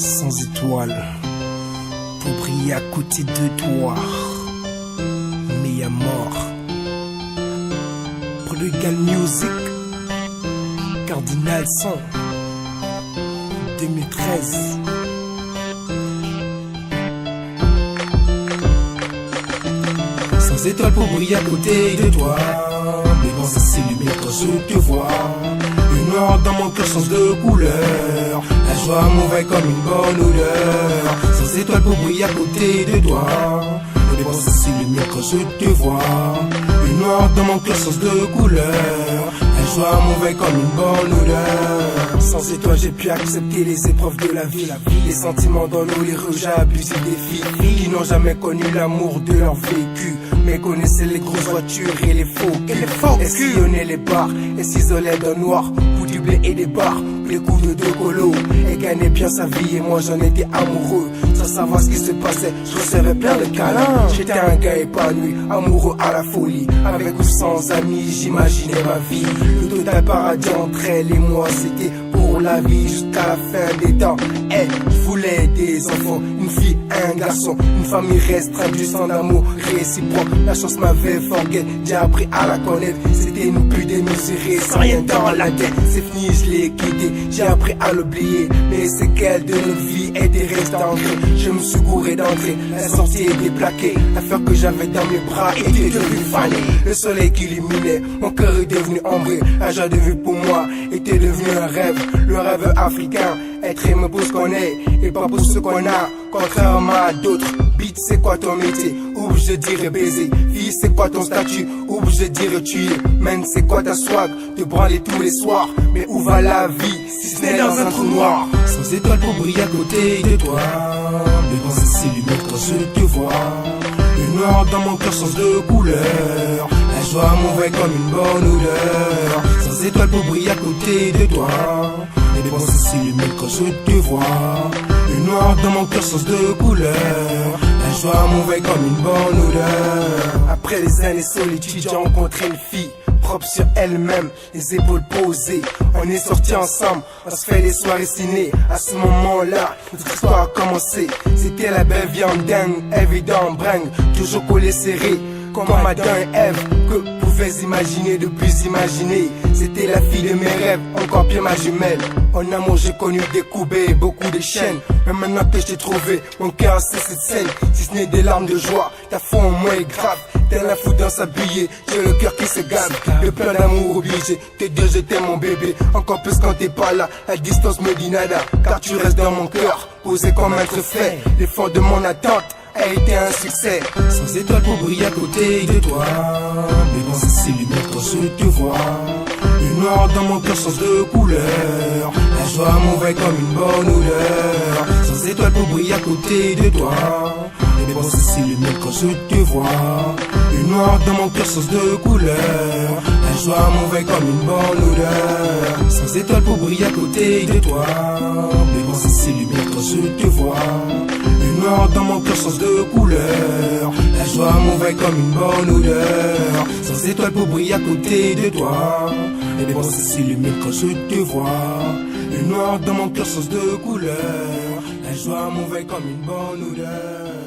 sans étoiles, pour briller à côté de toi. Mais y'a mort. Prodigal Music, Cardinal Son, 2013. Sans étoiles pour briller à côté de toi. Mais bon, ça s'illumine quand je te vois. Une noire dans mon cœur change de couleur. La joie m'envahit comme une bonne odeur. Sans étoiles pour briller à côté de toi. Mais bon, ça s'illumine quand je te vois. Une noire dans mon cœur change de couleur. La joie m'envahit comme une bonne odeur. Sans étoiles j'ai pu accepter les épreuves de la vie. Les sentiments dans l'eau, les rejets abusés des filles qui n'ont jamais connu l'amour de leur vécu, mais connaissaient les grosses voitures et les faux culs. Sillonnaient les bars et s'isolaient dans le noir pour du blé et des bars, les coups de deux colos. Et gagnait bien sa vie et moi j'en étais amoureux. Sans savoir ce qui se passait, je recevais plein de câlins. J'étais un gars épanoui, amoureux à la folie. Avec ou sans amis, j'imaginais ma vie. Le total paradis entre elle et moi, c'était pour la vie jusqu'à la fin des temps. Elle voulait des enfants, une fille, un garçon, une famille restreinte, du sang d'amour réciproque. La chance m'avait forget, j'ai appris à la connaître. C'était nous plus démesurés, sans rien dans la tête. C'est fini, je l'ai quitté, j'ai appris à l'oublier. Mais c'est qu'elle de notre vie était restée ancrée. Je me suis gouré d'entrée, la sortie était plaquée. L'affaire que j'avais dans mes bras était devenue fanée. Le soleil qui illuminait, mon cœur est devenu ombré. La joie de vue pour moi était devenu un rêve. Le rêve africain, être aimé pour ce qu'on est et pas pour ce qu'on a, contrairement à d'autres. Beat, c'est quoi ton métier? Ou je dirais baiser. Fille, c'est quoi ton statut? Ou je dirais tuer. Man, c'est quoi ta swag? Te branler tous les soirs. Mais où va la vie si ce n'est dans un trou noir? Sans étoiles pour briller à côté de toi. Mais bon, ça s'illumine quand je te vois. Le noir dans mon cœur change de couleur. La joie m'envahit comme une bonne odeur. Sans étoiles pour briller à côté de toi. Mais bon, ça s'illumine quand je te vois. Le noir dans mon cœur change de couleur. La joie m'envahit comme une bonne odeur. Après les années solitude, j'ai rencontré une fille propre sur elle-même, les épaules posées. On est sortis ensemble, on se fait des soirées ciné. À ce moment-là, notre histoire a commencé. C'était la belle viande dingue, évident bringue, toujours collé serré, comme Adam et Ève. Que pouvais imaginer de plus imaginer? C'était la fille de mes rêves, encore pire ma jumelle. En amour j'ai connu des coups et beaucoup de chaînes. Mais maintenant que je t'ai trouvé, mon cœur c'est cette scène. Si ce n'est des larmes de joie, ta foi en moi est grave. T'es la fou dans sa billet, j'ai le cœur qui se gave. Le plein d'amour obligé, t'es deux je t'aime mon bébé. Encore plus quand t'es pas là, la distance me dit nada. Car tu restes dans mon cœur, posé comme un fait. L'effort de mon attente a été un succès. Sans étoiles pour briller à côté de toi. Mais bon, ça s'illumine quand je te vois. Le noir dans mon cœur change de couleur. La joie m'envahit comme une bonne odeur. Sans étoiles pour briller à côté de toi. Mais bon, ça s'illumine quand je te vois. Le noir dans mon cœur change de couleur. La joie m'envahit comme une bonne odeur. Sans étoiles pour briller à côté de toi. Mais bon, ça s'illumine quand je te vois. Le noir dans mon cœur change de couleur. La joie m'envahit comme une bonne odeur. Sans étoiles pour briller à côté de toi. Mais bon, ça s'illumine quand je te vois. Le noir dans mon cœur change de couleur. La joie m'envahit comme une bonne odeur.